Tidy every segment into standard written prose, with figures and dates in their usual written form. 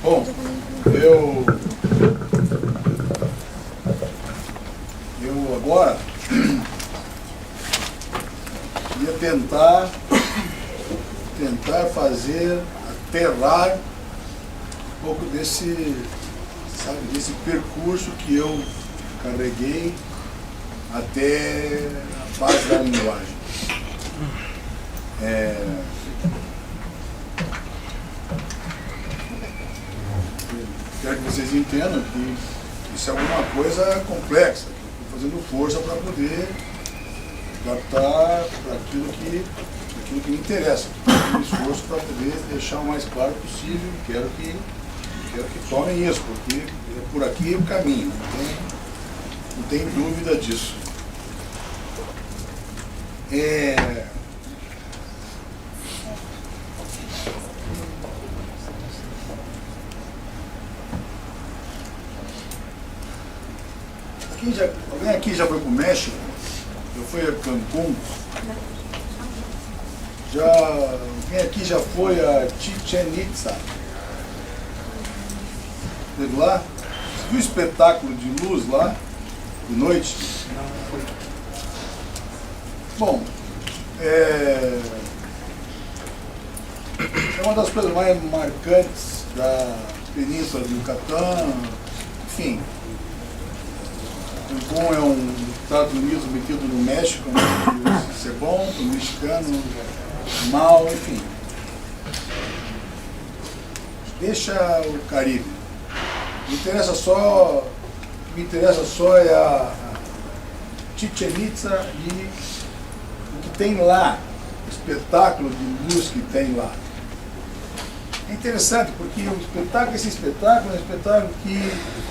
Bom, eu agora ia tentar fazer, aterrar um pouco desse, sabe, desse percurso que eu carreguei até a base da linguagem. Quero que vocês entendam que isso é alguma coisa complexa, que eu estou fazendo força para poder adaptar para aquilo que me interessa, um esforço para poder deixar o mais claro possível. Quero que tomem isso, porque é por aqui o caminho, não tem dúvida disso. Alguém aqui já foi para o México? Eu fui a Cancún. Alguém aqui já foi a Chichén Itzá? Esteve lá? Você viu o espetáculo de luz lá, de noite? Bom, é uma das coisas mais marcantes da Península do Yucatán. Enfim, Cancún é um Estados Unidos metido no México, né? Isso é bom, para o mexicano, mal, enfim. Deixa o Caribe. Me interessa só é a Chichén Itzá e o que tem lá, o espetáculo de luz que tem lá. É interessante porque esse espetáculo é um espetáculo que,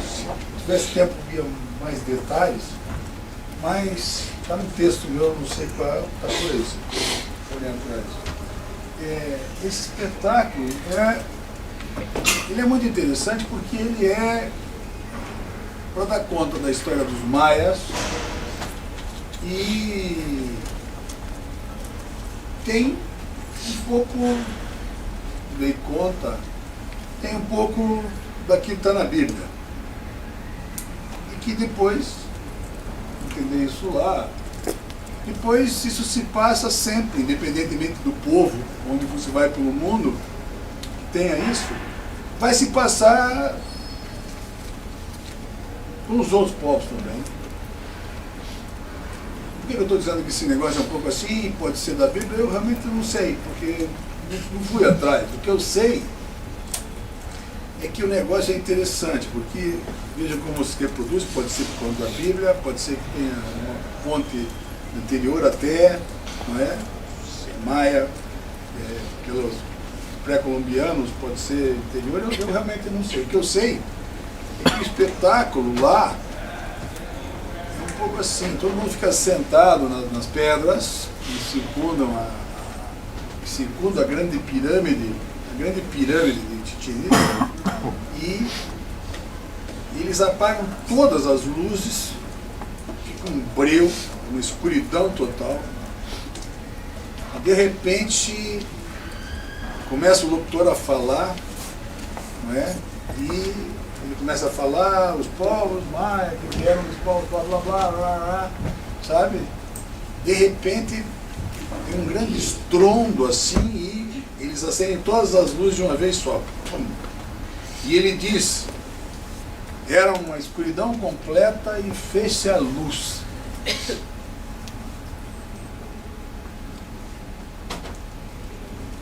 se tivesse tempo, via mais detalhes, mas está no texto meu, não sei qual, está por aí, olhando para isso. Esse espetáculo ele é muito interessante porque ele é para dar conta da história dos maias e tem um pouco, dei conta, tem um pouco daquilo que está na Bíblia. E que depois, entender isso lá, depois isso se passa sempre, independentemente do povo, onde você vai pelo mundo, tenha isso, vai se passar com os outros povos também. Por que eu estou dizendo que esse negócio é um pouco assim, pode ser da Bíblia? Eu realmente não sei, porque não fui atrás. O que eu sei é que o negócio é interessante, porque veja como se reproduz, pode ser por conta da Bíblia, pode ser que tenha uma fonte anterior até, não é? Maia, pelos pré-colombianos, pode ser anterior, eu realmente não sei. O que eu sei é que o espetáculo lá é um pouco assim, todo mundo fica sentado nas pedras que circundam a grande pirâmide de Chichén Itzá, e eles apagam todas as luzes, fica um breu, uma escuridão total. E de repente começa o locutor a falar, não é? E ele começa a falar, os povos maias, que vieram dos povos, blá blá blá, blá, blá, sabe? De repente tem um grande estrondo assim e eles acendem todas as luzes de uma vez só. E ele diz: era uma escuridão completa e fez-se a luz.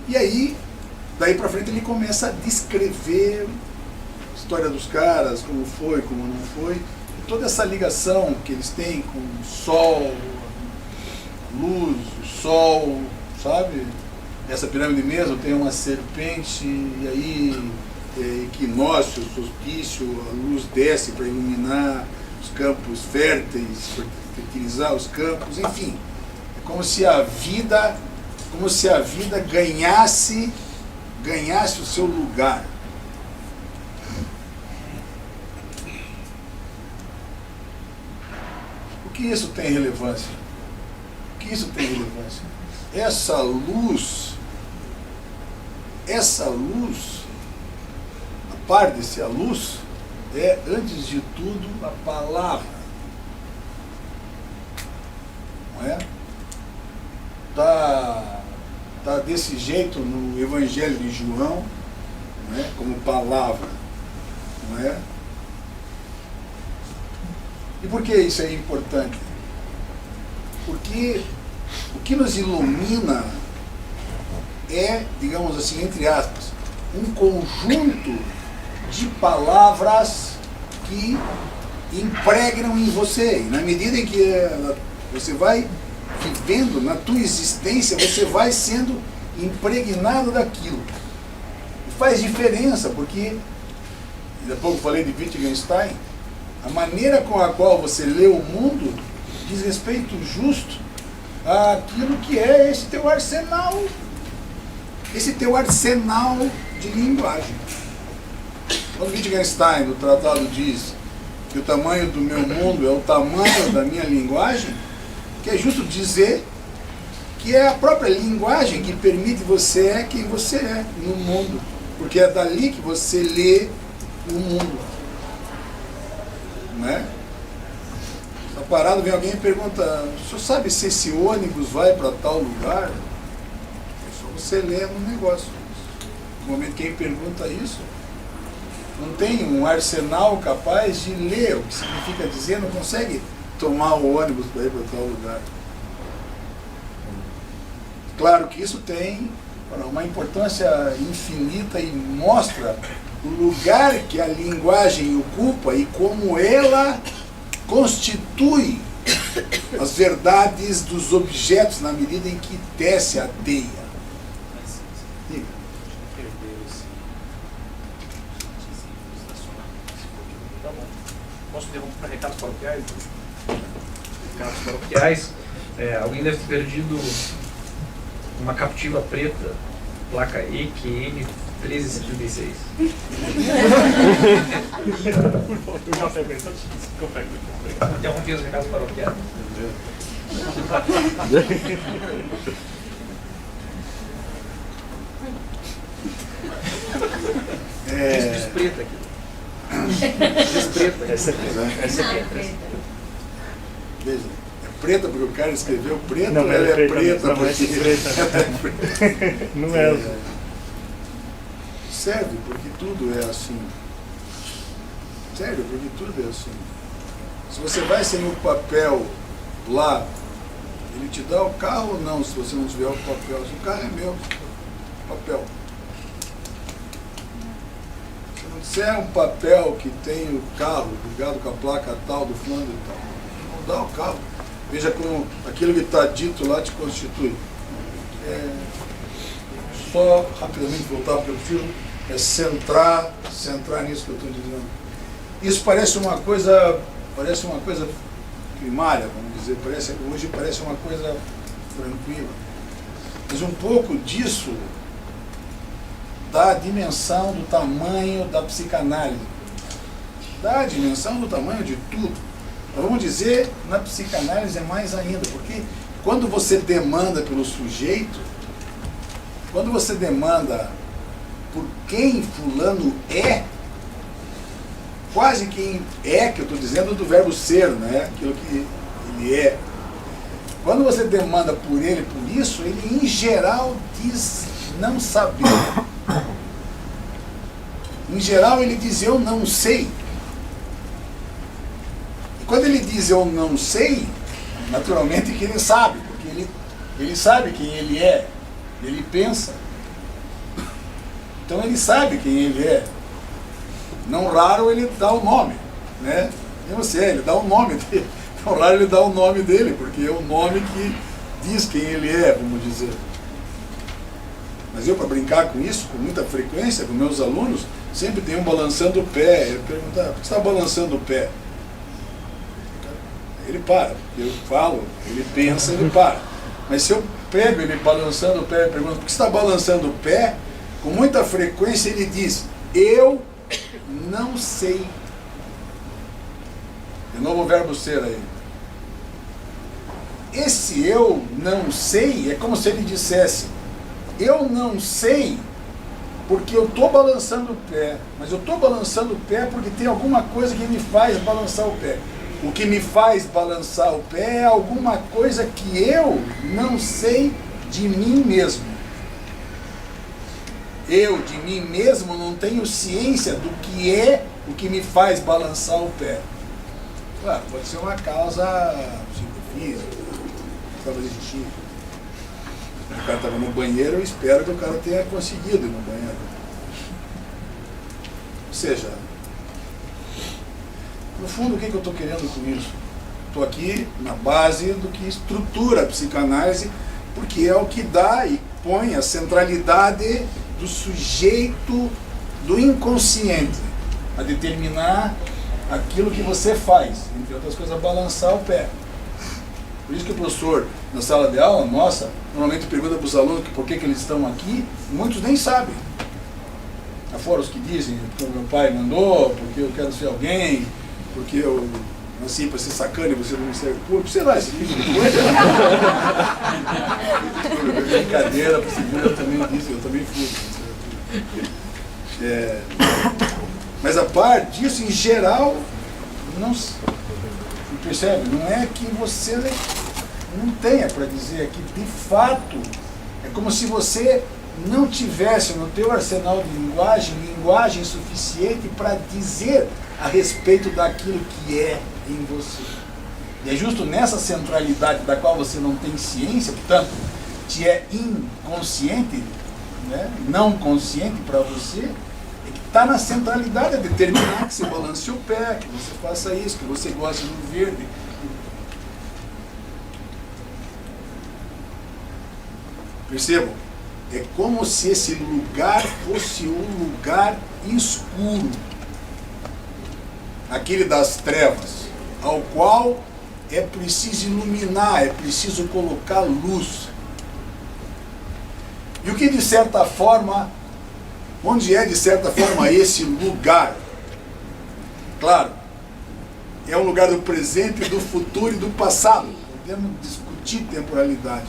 E aí, daí para frente, ele começa a descrever a história dos caras, como foi, como não foi, e toda essa ligação que eles têm com o sol, luz, o sol, sabe? Essa pirâmide mesmo tem uma serpente, e aí equinócio, solstício, a luz desce para iluminar os campos férteis, fertilizar os campos, enfim. É como se a vida ganhasse o seu lugar. O que isso tem relevância? O que isso tem relevância? essa luz, a par de ser a luz, é, antes de tudo, a palavra. Não é? Tá desse jeito no Evangelho de João, não é? Como palavra. Não é? E por que isso é importante? Porque o que nos ilumina é, digamos assim, entre aspas, um conjunto de palavras que impregnam em você. E na medida em que você vai vivendo na tua existência, você vai sendo impregnado daquilo. E faz diferença, porque, há pouco falei de Wittgenstein, a maneira com a qual você lê o mundo diz respeito justo àquilo que é esse teu arsenal de linguagem. Quando Wittgenstein, no tratado, diz que o tamanho do meu mundo é o tamanho da minha linguagem, que é justo dizer que é a própria linguagem que permite você é quem você é no mundo, porque é dali que você lê o mundo. Não é? Está parado, vem alguém e pergunta: o senhor sabe se esse ônibus vai para tal lugar? É só você ler no negócio. No momento que quem pergunta isso não tem um arsenal capaz de ler o que significa dizer, não consegue tomar o ônibus para ir para tal lugar. Claro que isso tem uma importância infinita e mostra o lugar que a linguagem ocupa e como ela constitui as verdades dos objetos na medida em que tece a teia. Diga. Tá bom. Posso interromper para recados paroquiais? Recados paroquiais. Alguém deve ter perdido uma captiva preta, placa EQN 1376. Eu já sei o que é. Interrompi os recados paroquiais. Diz preta aqui. Diz preta. Essa é preta. Veja, é preta porque o cara escreveu preta, Não, ou ela é preta não, porque... preta. Não é. Serve porque tudo é assim. Sério, porque tudo é assim. Se você vai sem o papel lá, ele te dá o carro ou não, se você não tiver o papel? Se o carro é meu, papel. Se não disser um papel que tem o carro ligado com a placa tal, do fulano e tal, não dá o carro. Veja como aquilo que está dito lá te constitui. Só rapidamente voltar para o filme, centrar nisso que eu estou dizendo. Isso parece uma coisa primária, vamos dizer, hoje parece uma coisa tranquila. Mas um pouco disso dá a dimensão do tamanho da psicanálise. Dá a dimensão do tamanho de tudo. Mas vamos dizer, na psicanálise é mais ainda, porque quando você demanda pelo sujeito, quando você demanda por quem fulano é, quase quem é, que eu estou dizendo do verbo ser, né? Aquilo que ele é. Quando você demanda por ele, por isso, ele em geral diz não saber. Em geral ele diz eu não sei. E quando ele diz eu não sei, naturalmente que ele sabe, porque ele sabe quem ele é, ele pensa. Então ele sabe quem ele é. Não raro ele dá o nome, né? E você, ele dá o nome dele. Não raro ele dá o nome dele, porque é o nome que diz quem ele é, vamos dizer. Mas eu, para brincar com isso, com muita frequência, com meus alunos, sempre tem um balançando o pé. Eu pergunto, por que você está balançando o pé? Ele para. Eu falo, ele pensa, ele para. Mas se eu pego ele balançando o pé e pergunto, por que você está balançando o pé? Com muita frequência ele diz, eu não sei. De novo o verbo ser aí. esse eu não sei é como se ele dissesse: eu não sei porque eu estou balançando o pé, mas eu estou balançando o pé porque tem alguma coisa que me faz balançar o pé. O que me faz balançar o pé é alguma coisa que eu não sei de mim mesmo. Eu, de mim mesmo, não tenho ciência do que é o que me faz balançar o pé. Claro, pode ser uma causa psicofísica, fazer xixi. O cara estava no banheiro, eu espero que o cara tenha conseguido ir no banheiro. Ou seja, no fundo, o que eu estou querendo com isso? Estou aqui na base do que estrutura a psicanálise, porque é o que dá e põe a centralidade do sujeito, do inconsciente, a determinar aquilo que você faz, entre outras coisas, balançar o pé. Por isso que o professor, na sala de aula, nossa, normalmente pergunta para os alunos por que eles estão aqui, muitos nem sabem. Afora os que dizem, porque meu pai mandou, porque eu quero ser alguém, porque eu nasci para ser sacana e você não me serve público, sei lá, esse tipo de coisa. Brincadeira, para segundo eu também disse, eu também fui. Mas a parte disso, em geral, não percebe? Não é que você não tenha para dizer aqui, de fato, é como se você não tivesse no teu arsenal de linguagem suficiente para dizer a respeito daquilo que é em você. E é justo nessa centralidade da qual você não tem ciência, portanto, te é inconsciente, né, não consciente para você, é que está na centralidade a determinar que você balance o pé, que você faça isso, que você goste do verde. Percebam? É como se esse lugar fosse um lugar escuro, aquele das trevas, ao qual é preciso iluminar, é preciso colocar luz. E o que de certa forma, onde é de certa forma esse lugar? Claro, é um lugar do presente, do futuro e do passado. Podemos discutir temporalidade,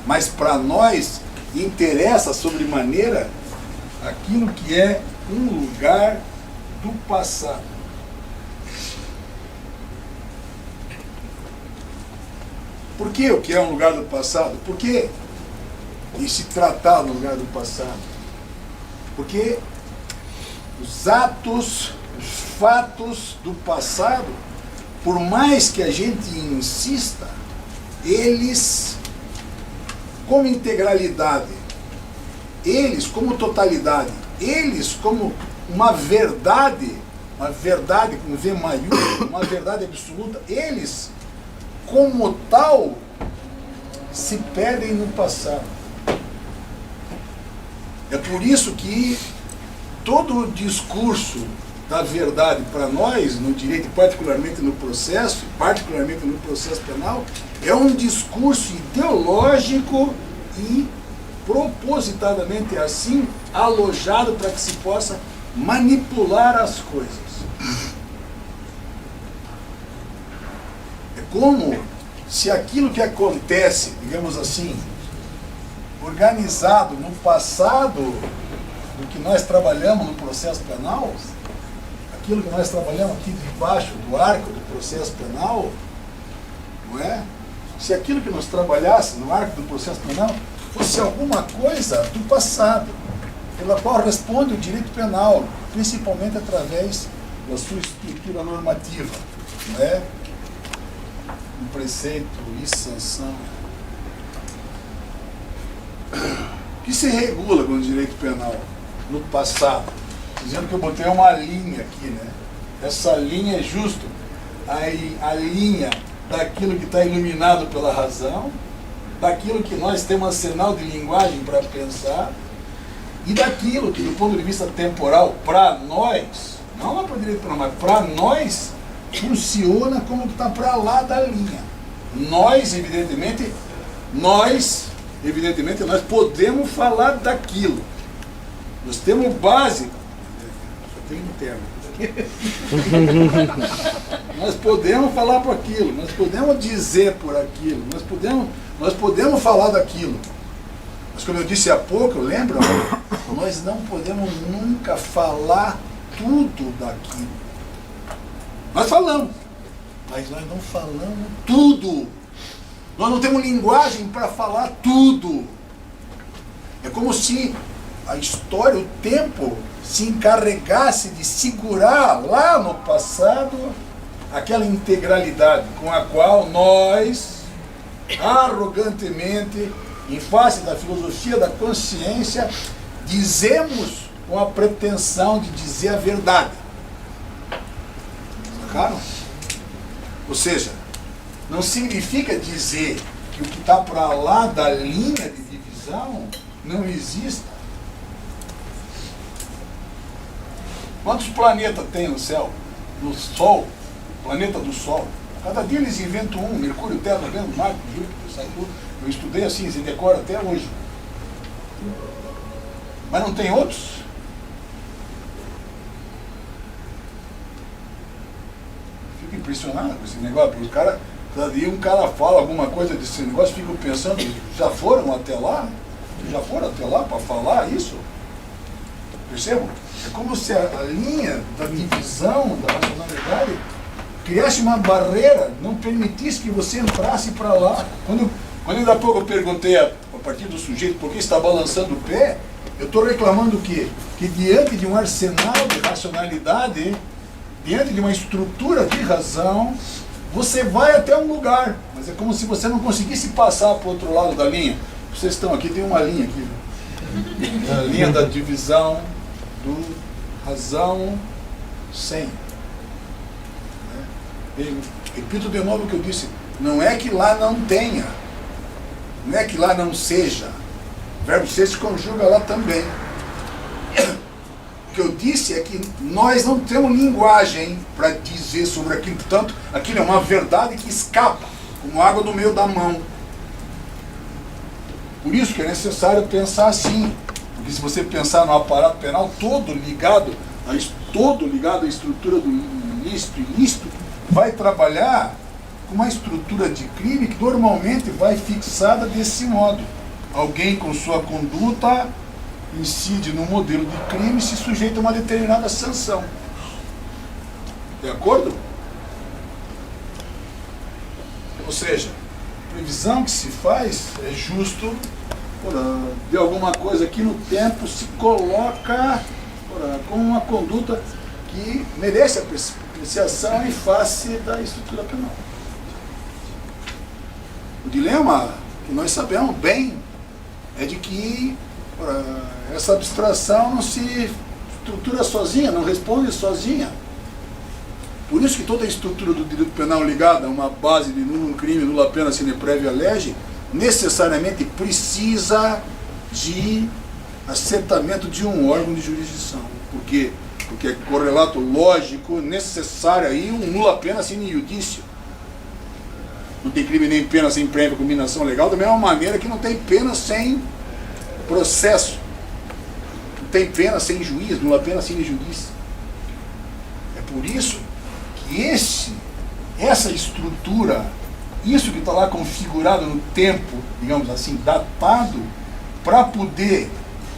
mas para nós interessa sobremaneira aquilo que é um lugar do passado. Por que o que é um lugar do passado? Por que se tratar no lugar do passado? Porque os atos, os fatos do passado, por mais que a gente insista, eles como integralidade, eles como totalidade, eles como uma verdade com V maiúsculo, uma verdade absoluta, eles como tal se perdem no passado. É por isso que todo o discurso da verdade para nós, no direito, particularmente no processo penal, é um discurso ideológico e propositadamente assim alojado para que se possa manipular as coisas. É como se aquilo que acontece, digamos assim, organizado no passado do que nós trabalhamos no processo penal, aquilo que nós trabalhamos aqui debaixo do arco do processo penal, não é? Se aquilo que nós trabalhássemos no arco do processo penal fosse alguma coisa do passado, pela qual responde o direito penal, principalmente através da sua estrutura normativa, não é? Um preceito e sanção. O que se regula com o direito penal no passado? Dizendo que eu botei uma linha aqui, né? Essa linha é justo a linha daquilo que está iluminado pela razão, daquilo que nós temos arsenal de linguagem para pensar, e daquilo que, do ponto de vista temporal, para nós, não lá para o direito penal, mas para nós, funciona como que está para lá da linha. Nós, evidentemente, nós podemos falar daquilo. Nós temos básico. Só tem um termo. nós podemos falar por aquilo, nós podemos dizer por aquilo, nós podemos falar daquilo. Mas como eu disse há pouco, lembra? Nós não podemos nunca falar tudo daquilo. Nós falamos, mas nós não falamos tudo. Nós não temos linguagem para falar tudo. É como se a história, o tempo, se encarregasse de segurar lá no passado aquela integralidade com a qual nós, arrogantemente, em face da filosofia da consciência, dizemos com a pretensão de dizer a verdade. Sacaram? Ou seja, não significa dizer que o que está para lá da linha de divisão não exista. Quantos planetas tem no céu? No Sol? Planeta do Sol. Cada dia eles inventam um. Mercúrio, Terra, Vênus, Marte, Júpiter, Saturno. Eu estudei assim, se decora até hoje. Mas não tem outros? Fico impressionado com esse negócio, porque os caras, cada dia um cara fala alguma coisa desse negócio, ficam pensando, já foram até lá? Já foram até lá para falar isso? Percebam? É como se a linha da divisão da racionalidade criasse uma barreira, não permitisse que você entrasse para lá. Quando ainda há pouco eu perguntei a partir do sujeito por que está balançando o pé, eu estou reclamando o quê? Que diante de um arsenal de racionalidade, diante de uma estrutura de razão, você vai até um lugar, mas é como se você não conseguisse passar para o outro lado da linha. Vocês estão aqui, tem uma linha aqui. A linha da divisão do razão sem. Repito de novo o que eu disse. Não é que lá não tenha. Não é que lá não seja. O verbo ser se conjuga lá também. O que eu disse é que nós não temos linguagem para dizer sobre aquilo. Portanto, aquilo é uma verdade que escapa, como água do meio da mão. Por isso que é necessário pensar assim. Porque se você pensar no aparato penal todo ligado à estrutura do ilícito, vai trabalhar com uma estrutura de crime que normalmente vai fixada desse modo. Alguém com sua conduta incide no modelo de crime e se sujeita a uma determinada sanção. De acordo? Ou seja, a previsão que se faz é justo de alguma coisa que no tempo se coloca como uma conduta que merece apreciação em face da estrutura penal. O dilema que nós sabemos bem é de que essa abstração não se estrutura sozinha, não responde sozinha. Por isso que toda a estrutura do direito penal ligada a uma base de nulo crime, nula pena sine prévia lege, necessariamente precisa de assentamento de um órgão de jurisdição. Por quê? Porque é correlato lógico necessário aí um nula pena sine iudicio. Não tem crime nem pena sem prévia combinação legal, da mesma maneira que não tem pena sem processo. Não tem pena sem juiz, nula pena sine judice. É por isso que essa estrutura, isso que está lá configurado no tempo, digamos assim, datado, para poder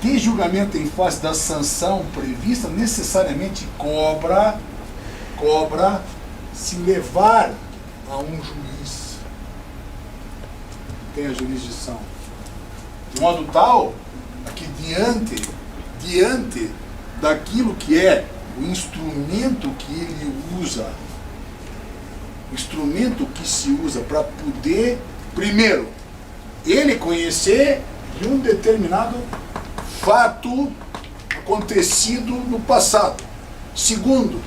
ter julgamento em face da sanção prevista, necessariamente cobra se levar a um juiz que tenha jurisdição. De modo tal que diante daquilo que é o instrumento que ele usa, o instrumento que se usa para poder, primeiro, ele conhecer de um determinado fato acontecido no passado. Segundo,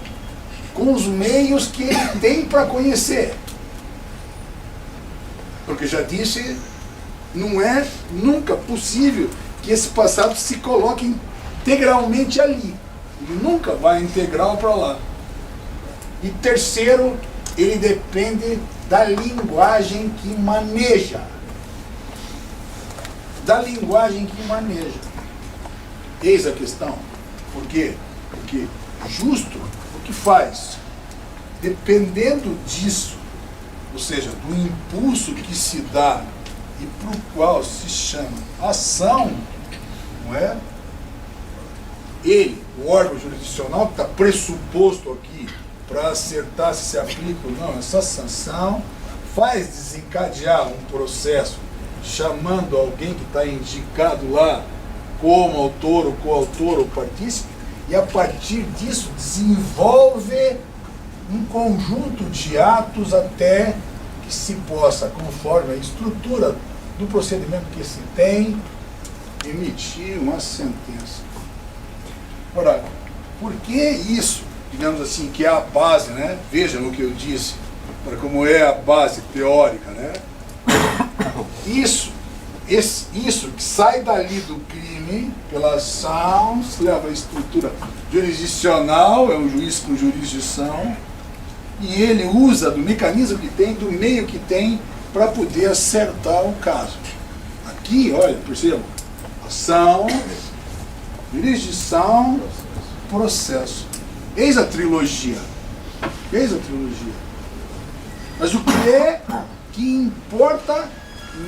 com os meios que ele tem para conhecer. Porque já disse, não é nunca possível que esse passado se coloque integralmente ali. Ele nunca vai integral para lá. E terceiro, ele depende da linguagem que maneja. Da linguagem que maneja. Eis a questão. Por quê? Porque justo o que faz? dependendo disso, ou seja, do impulso que se dá e para o qual se chama ação, não é? Ele, o órgão jurisdicional, que está pressuposto aqui para acertar se aplica ou não essa sanção, faz desencadear um processo chamando alguém que está indicado lá como autor ou coautor ou partícipe, e a partir disso desenvolve um conjunto de atos até que se possa, conforme a estrutura do procedimento que se tem, emitir uma sentença. Ora, por que isso, digamos assim, que é a base, né? Vejam o que eu disse, para como é a base teórica, né? Isso que sai dali do crime, pela ação, se leva à estrutura jurisdicional, é um juiz com jurisdição, e ele usa do mecanismo que tem, do meio que tem, para poder acertar o caso. Aqui, olha, percebam, ação, jurisdição, processo. Eis a trilogia. Eis a trilogia. Mas o que é que importa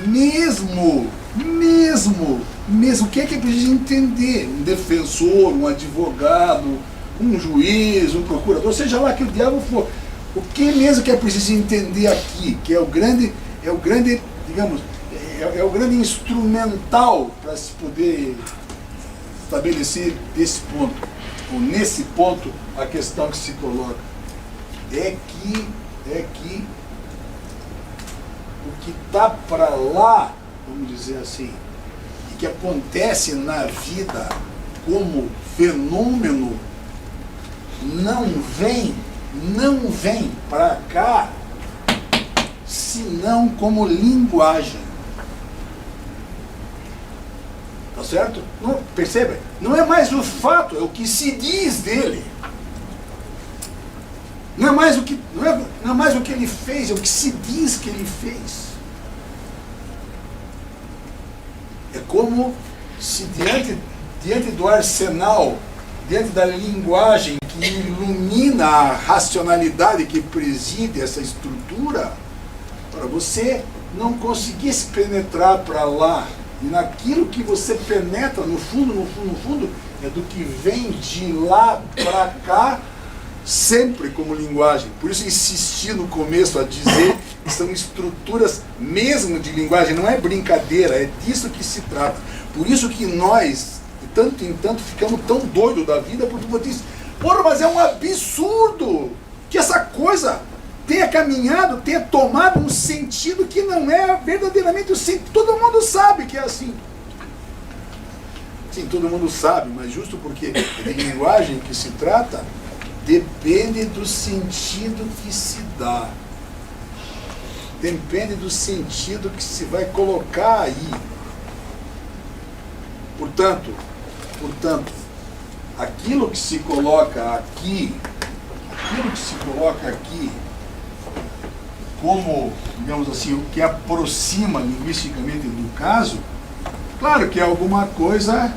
mesmo, o que é preciso entender? Um defensor, um advogado, um juiz, um procurador, seja lá que o diabo for. O que mesmo que é preciso entender aqui, que é o grande, digamos, é o grande instrumental para se poder estabelecer esse ponto, ou nesse ponto, a questão que se coloca, é que o que está para lá, vamos dizer assim, e que acontece na vida como fenômeno, não vem para cá, senão como linguagem. Tá certo? Não, percebe? Não é mais o fato, é o que se diz dele. Não é mais o que ele fez, é o que se diz que ele fez. É como se diante do arsenal, diante da linguagem que ilumina a racionalidade que preside essa estrutura, para você não conseguisse penetrar para lá, e naquilo que você penetra no fundo, é do que vem de lá para cá, sempre como linguagem. Por isso insisti no começo a dizer que são estruturas mesmo de linguagem, não é brincadeira, é disso que se trata. Por isso que nós, de tanto em tanto, ficamos tão doidos da vida, porque você diz, porra, mas é um absurdo que essa coisa tenha caminhado, tenha tomado um sentido que não é verdadeiramente o sentido. Todo mundo sabe que é assim. Sim, todo mundo sabe, mas justo porque é de linguagem que se trata, depende do sentido que se dá. Depende do sentido que se vai colocar aí. Portanto, aquilo que se coloca aqui, como, digamos assim, o que aproxima linguisticamente do caso, claro que é alguma coisa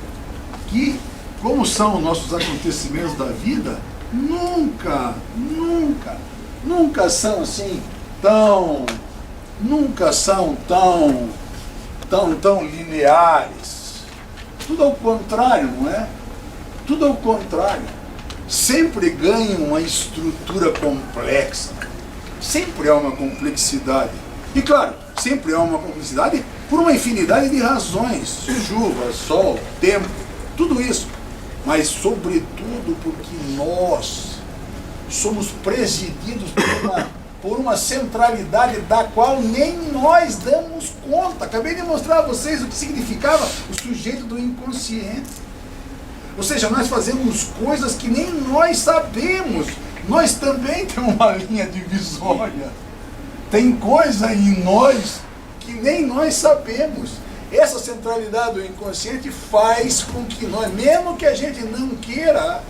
que, como são os nossos acontecimentos da vida, nunca são assim tão lineares. Tudo ao contrário, não é? Tudo ao contrário. Sempre ganha uma estrutura complexa. Sempre há uma complexidade. E claro, sempre há uma complexidade por uma infinidade de razões. Chuva, sol, tempo, tudo isso. Mas sobretudo porque nós somos presididos por uma centralidade da qual nem nós damos conta. Acabei de mostrar a vocês o que significava o sujeito do inconsciente. Ou seja, nós fazemos coisas que nem nós sabemos. Nós também temos uma linha divisória. Tem coisa em nós que nem nós sabemos. Essa centralidade do inconsciente faz com que nós, mesmo que a gente não queira,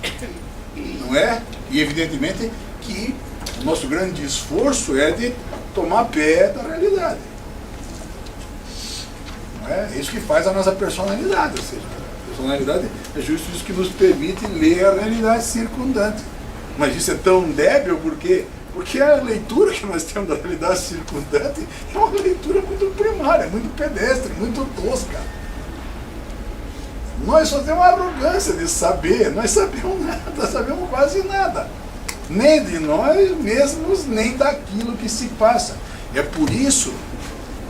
não é? E evidentemente que o nosso grande esforço é de tomar pé da realidade. Não é? É isso que faz a nossa personalidade. Ou seja, a personalidade é justo isso que nos permite ler a realidade circundante. Mas isso é tão débil porque Porque a leitura que nós temos da realidade circundante é uma leitura muito primária, muito pedestre, muito tosca. Nós só temos uma arrogância de saber, nós sabemos nada, sabemos quase nada. Nem de nós mesmos, nem daquilo que se passa. É por isso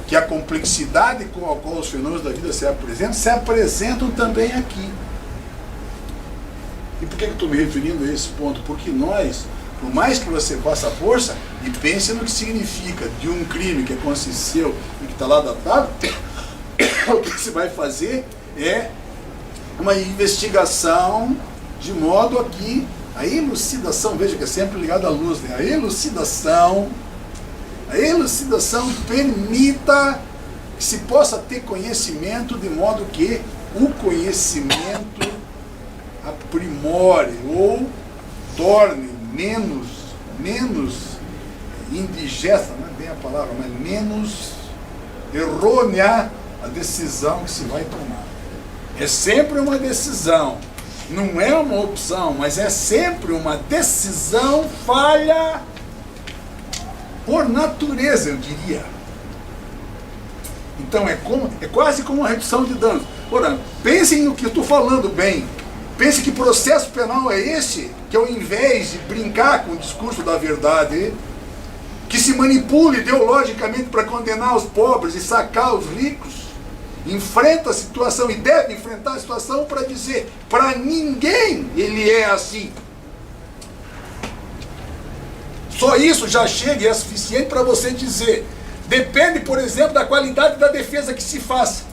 que a complexidade com a qual os fenômenos da vida se apresentam também aqui. E por que eu estou me referindo a esse ponto? Porque nós, por mais que você faça força e pense no que significa de um crime que aconteceu e que está lá datado, o que você vai fazer é uma investigação de modo a que a elucidação, veja que é sempre ligada à luz, né? A elucidação permita que se possa ter conhecimento de modo que o conhecimento aprimore ou torne menos indigesta, não é bem a palavra, mas menos errônea a decisão que se vai tomar. É sempre uma decisão, não é uma opção, mas é sempre uma decisão falha por natureza, eu diria. Então é quase como uma redução de danos. Ora, pensem no que eu estou falando bem. Pense que processo penal é esse, que ao invés de brincar com o discurso da verdade, que se manipula ideologicamente para condenar os pobres e sacar os ricos, enfrenta a situação e deve enfrentar a situação para dizer, para ninguém ele é assim. Só isso já chega e é suficiente para você dizer. Depende, por exemplo, da qualidade da defesa que se faça.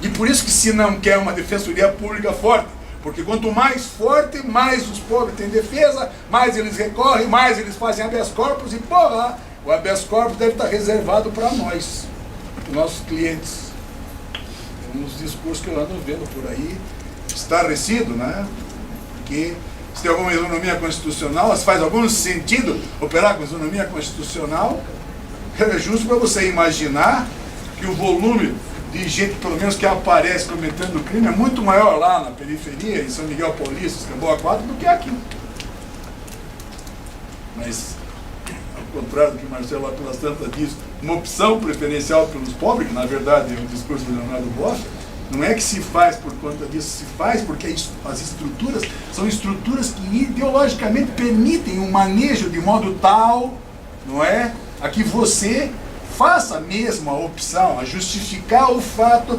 E por isso que se não quer uma defensoria pública forte, porque quanto mais forte, mais os pobres têm defesa, mais eles recorrem, mais eles fazem habeas corpus e porra, o habeas corpus deve estar reservado para nós, nossos clientes. Nos discursos que eu ando vendo por aí, estarrecido, né? Porque se tem alguma isonomia constitucional, se faz algum sentido operar com isonomia constitucional, é justo para você imaginar que o volume de gente, pelo menos que aparece cometendo crime, é muito maior lá na periferia, em São Miguel Paulista, Escamboa 4, do que aqui. Mas, ao contrário do que Marcelo Lapelas Tantas diz, uma opção preferencial pelos pobres, que na verdade é o discurso do Leonardo Bosch, não é que se faz por conta disso, se faz porque as estruturas são estruturas que ideologicamente permitem um manejo de modo tal, não é, a que você faça mesmo a opção, a justificar o fato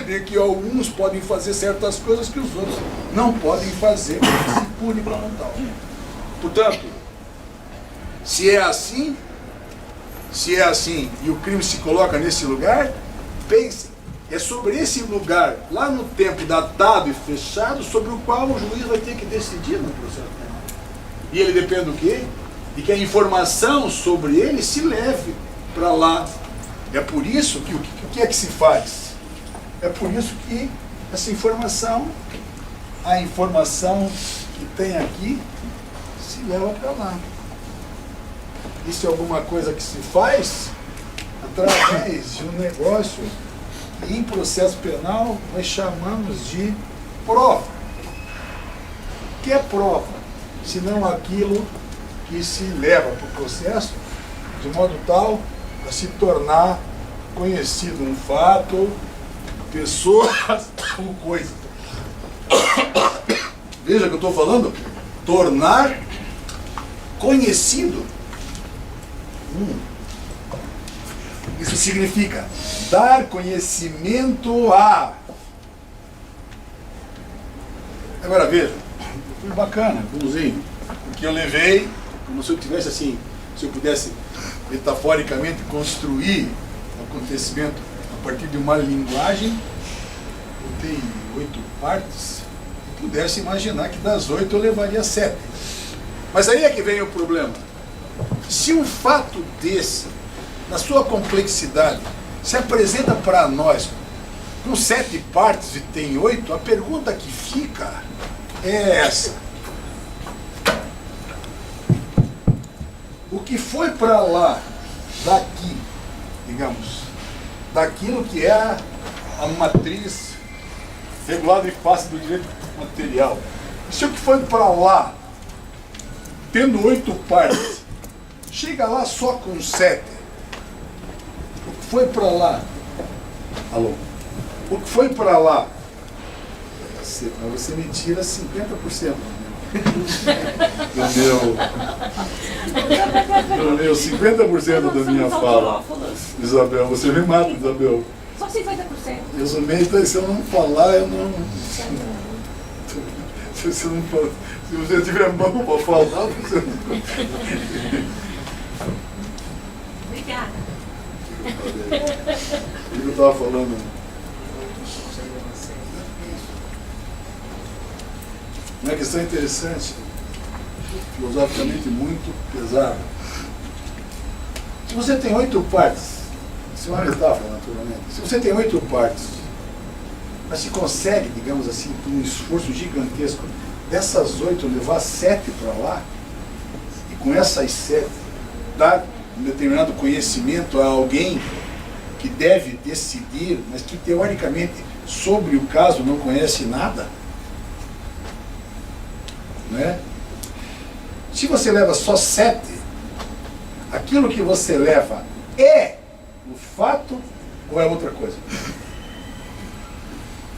de que alguns podem fazer certas coisas que os outros não podem fazer, porque se pune como tal. Portanto, se é assim e o crime se coloca nesse lugar, pense, é sobre esse lugar, lá no tempo datado e fechado, sobre o qual o juiz vai ter que decidir no processo penal. E ele depende do quê? De que a informação sobre ele se leve para lá. É por isso que o que é que se faz? É por isso que essa informação, a informação que tem aqui, se leva para lá. Isso é alguma coisa que se faz através de um negócio que em processo penal nós chamamos de prova. O que é prova? Senão aquilo que se leva para o processo de modo tal a se tornar conhecido um fato, pessoas ou coisa. Veja o que eu estou falando? Tornar conhecido. Isso significa dar conhecimento a. Agora veja, foi bacana, bonzinho, porque eu levei, como se eu tivesse assim, se eu pudesse metaforicamente construir o acontecimento a partir de uma linguagem, botei 8 partes, e pudesse imaginar que das 8 eu levaria 7. Mas aí é que vem o problema. Se um fato desse, na sua complexidade, se apresenta para nós com 7 partes e tem 8, a pergunta que fica é essa. O que foi para lá, daqui, digamos, daquilo que é a matriz regulada e fácil do direito material. Se o que foi para lá, tendo 8 partes, chega lá só com 7. O que foi para lá? Alô? O que foi para lá? Você me tira 50% do meu 50% da minha fala. Isabel, você me mata, Isabel. Só 50%. Eu sou meio, se eu não falar, eu não. Se você tiver mão para falar, você não. Obrigada. O que eu estava falando? Uma questão interessante, filosoficamente muito pesada. Se você tem 8 partes, isso é uma metáfora, naturalmente. Se você tem 8 partes, mas se consegue, digamos assim, por um esforço gigantesco, dessas 8 levar 7 para lá, e com essas 7 dar um determinado conhecimento a alguém que deve decidir, mas que teoricamente sobre o caso não conhece nada, né? Se você leva só 7, aquilo que você leva é o fato ou é outra coisa?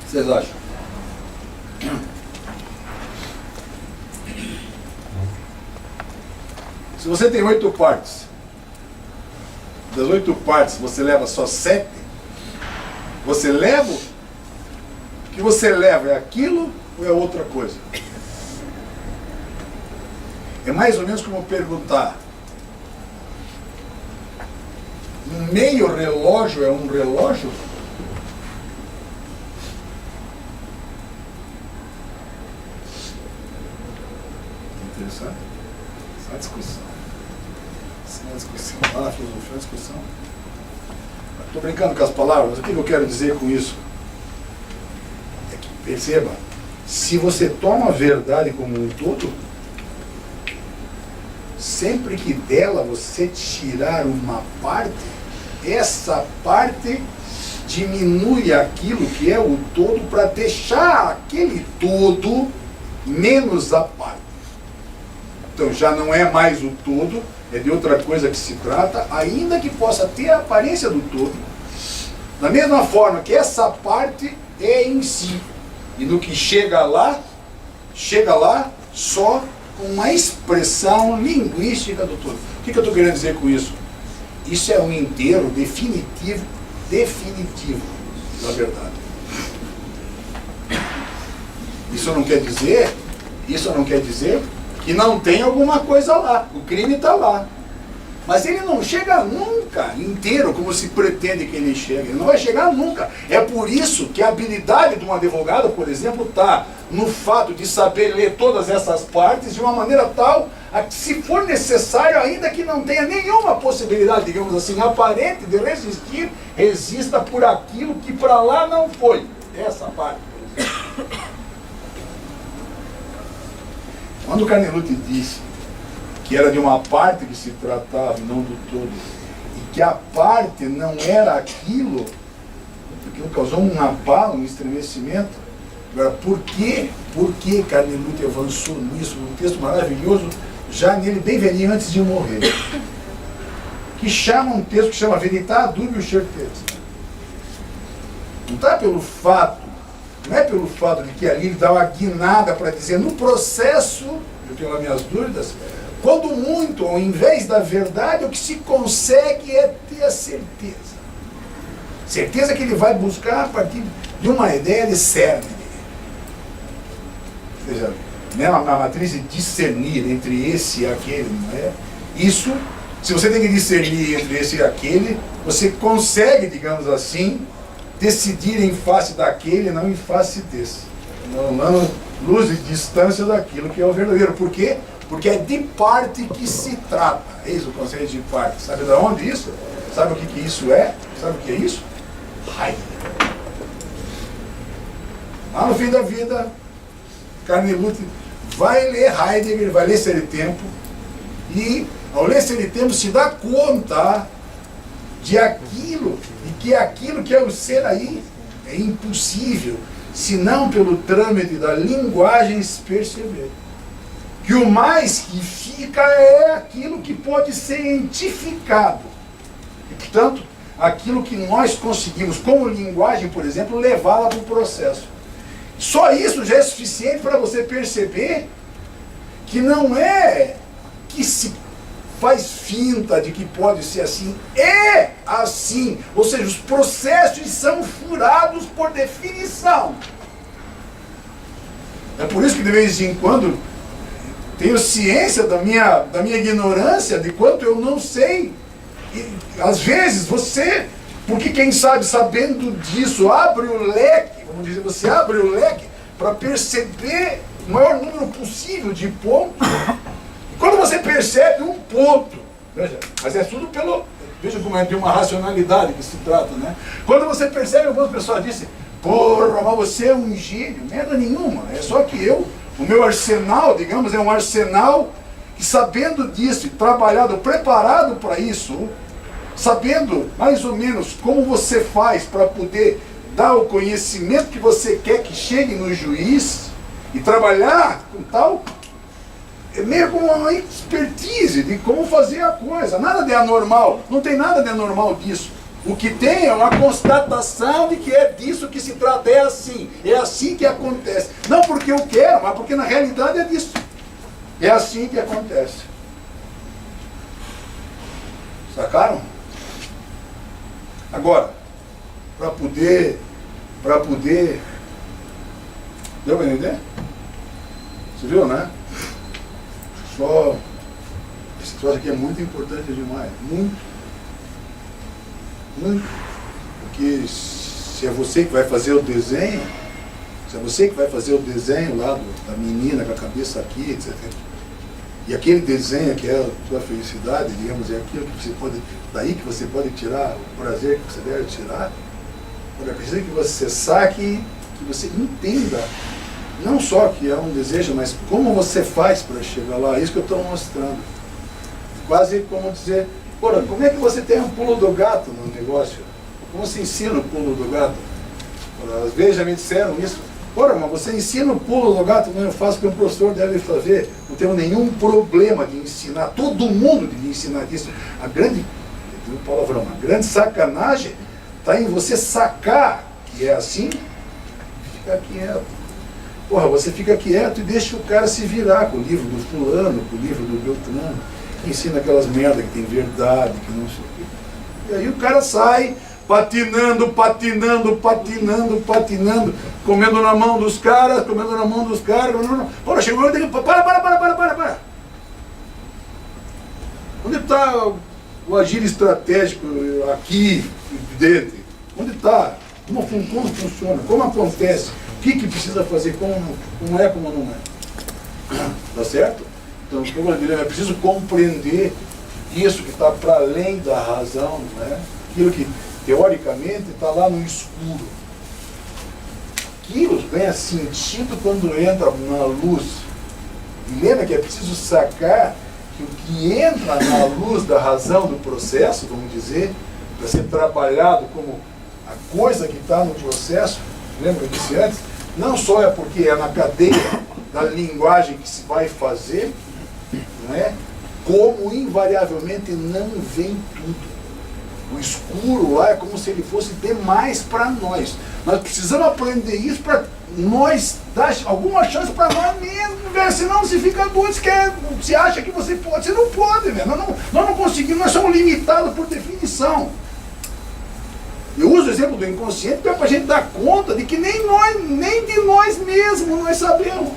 Vocês acham? Se você tem 8 partes, das 8 partes você leva só 7, você leva, o que você leva é aquilo ou é outra coisa? É mais ou menos como perguntar: um meio relógio é um relógio? Interessante. Essa é uma discussão. Essa é uma discussão. Lá na filosofia é uma discussão. Estou brincando com as palavras. O que eu quero dizer com isso? É que, perceba, se você toma a verdade como um todo, sempre que dela você tirar uma parte, essa parte diminui aquilo que é o todo para deixar aquele todo menos a parte. Então já não é mais o todo, é de outra coisa que se trata, ainda que possa ter a aparência do todo. Da mesma forma que essa parte é em si. E no que chega lá só uma expressão linguística do todo. O que eu estou querendo dizer com isso? Isso é um inteiro definitivo, na verdade. Isso não quer dizer que não tem alguma coisa lá. O crime está lá. Mas ele não chega nunca inteiro como se pretende que ele chegue. Ele não vai chegar nunca. É por isso que a habilidade de um advogado, por exemplo, está no fato de saber ler todas essas partes de uma maneira tal a que, se for necessário, ainda que não tenha nenhuma possibilidade, digamos assim, aparente de resistir, resista por aquilo que para lá não foi. Essa parte, por exemplo. Quando o Carnelutti disse que era de uma parte que se tratava, não do todo, e que a parte não era aquilo causou um abalo, um estremecimento. Agora, por que Carnelutti avançou nisso, num texto maravilhoso, já nele bem velhinho, antes de morrer, que chama um texto que chama Veritas Dubio Certeza. Não está pelo fato, não é pelo fato de que ali ele dá uma guinada para dizer, no processo, eu tenho lá minhas dúvidas, quando muito, ao invés da verdade, o que se consegue é ter a certeza. Certeza que ele vai buscar a partir de uma ideia de cerne. Ou seja, né, uma matriz de discernir entre esse e aquele, não é? Isso, se você tem que discernir entre esse e aquele, você consegue, digamos assim, decidir em face daquele, não em face desse. Não luz e distância daquilo que é o verdadeiro. Por quê? Porque é de parte que se trata. Eis o conceito de parte. Sabe de onde isso? Sabe o que isso é? Sabe o que é isso? Heidegger. Lá no fim da vida, Carnelutti vai ler Heidegger, vai ler Ser e Tempo, e ao ler Ser e Tempo se dá conta de aquilo, e que aquilo que é o ser aí é impossível, se não pelo trâmite da linguagem se perceber. que o mais que fica é aquilo que pode ser identificado. E, portanto, aquilo que nós conseguimos, como linguagem, por exemplo, levá-la para o processo. Só isso já é suficiente para você perceber que não é que se faz finta de que pode ser assim, é assim. Ou seja, os processos são furados por definição. É por isso que de vez em quando tenho ciência da minha ignorância, de quanto eu não sei. E, às vezes você, porque quem sabe sabendo disso, abre o leque, vamos dizer, você abre o leque para perceber o maior número possível de pontos. E quando você percebe um ponto, veja, mas é tudo pelo, veja como é de uma racionalidade que se trata, né? Quando você percebe, algumas pessoas dizem, porra, mas você é um gênio, merda nenhuma, é só que o meu arsenal, digamos, é um arsenal que, sabendo disso, trabalhado, preparado para isso, sabendo mais ou menos como você faz para poder dar o conhecimento que você quer que chegue no juiz e trabalhar com tal, é meio como uma expertise de como fazer a coisa. Nada de anormal, não tem nada de anormal disso. O que tem é uma constatação de que é disso que se trata, é assim que acontece. Não porque eu quero, mas porque na realidade é disso. É assim que acontece. Sacaram? Agora, para poder, deu para entender? Você viu, né? Só, esse troço aqui é muito importante demais, muito, porque se é você que vai fazer o desenho, lá da menina com a cabeça aqui, etc. E aquele desenho que é a sua felicidade, digamos, é aquilo que você pode, daí que você pode tirar o prazer que você deve tirar. Eu preciso que você saque, que você entenda, não só que é um desejo, mas como você faz para chegar lá. É isso que eu estou mostrando. Quase como dizer, porra, como é que você tem um pulo do gato no negócio? Como você ensina o pulo do gato? Porra, às vezes já me disseram isso. Porra, mas você ensina o pulo do gato? Não, eu faço o que um professor deve fazer. Não tenho nenhum problema de ensinar, todo mundo de ensinar isso. A grande sacanagem está em você sacar que é assim, ficar quieto. Porra, você fica quieto e deixa o cara se virar com o livro do fulano, com o livro do Beltrano, que ensina aquelas merdas que tem verdade, que não sei o quê. E aí o cara sai patinando, comendo na mão dos caras. Porra, chegou o momento dele, para. Onde está o agir estratégico aqui dentro? Onde está? Como funciona? Como acontece? O que precisa fazer? Como é, como não é? Tá certo? Então, como eu diria, é preciso compreender isso que está para além da razão, né? Aquilo que teoricamente está lá no escuro. Aquilo ganha sentido quando entra na luz. E lembra que é preciso sacar que o que entra na luz da razão do processo, vamos dizer, para ser trabalhado como a coisa que está no processo, lembra que eu disse antes? Não só é porque é na cadeia da linguagem que se vai fazer, não é? Como invariavelmente não vem tudo. O escuro lá é como se ele fosse demais para nós. Nós precisamos aprender isso para nós dar alguma chance para nós mesmos, velho. Senão você fica doido, você acha que você pode. Você não pode, velho. Nós não conseguimos, nós somos limitados por definição. Eu uso o exemplo do inconsciente para a gente dar conta de que nem de nós mesmos nós sabemos.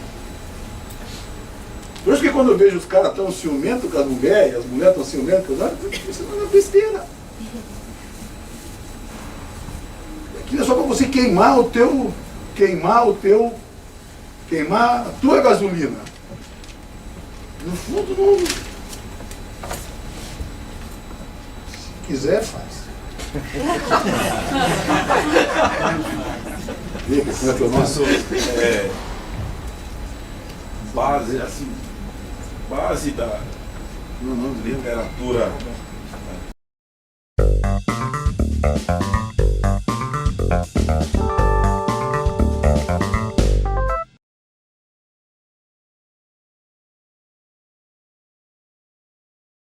Por isso que quando eu vejo os caras tão ciumentos com as mulheres, e as mulheres tão ciumentas com os homens, isso é uma besteira. Aquilo é só para você queimar a tua gasolina. No fundo, não. Se quiser, faz. Base da literatura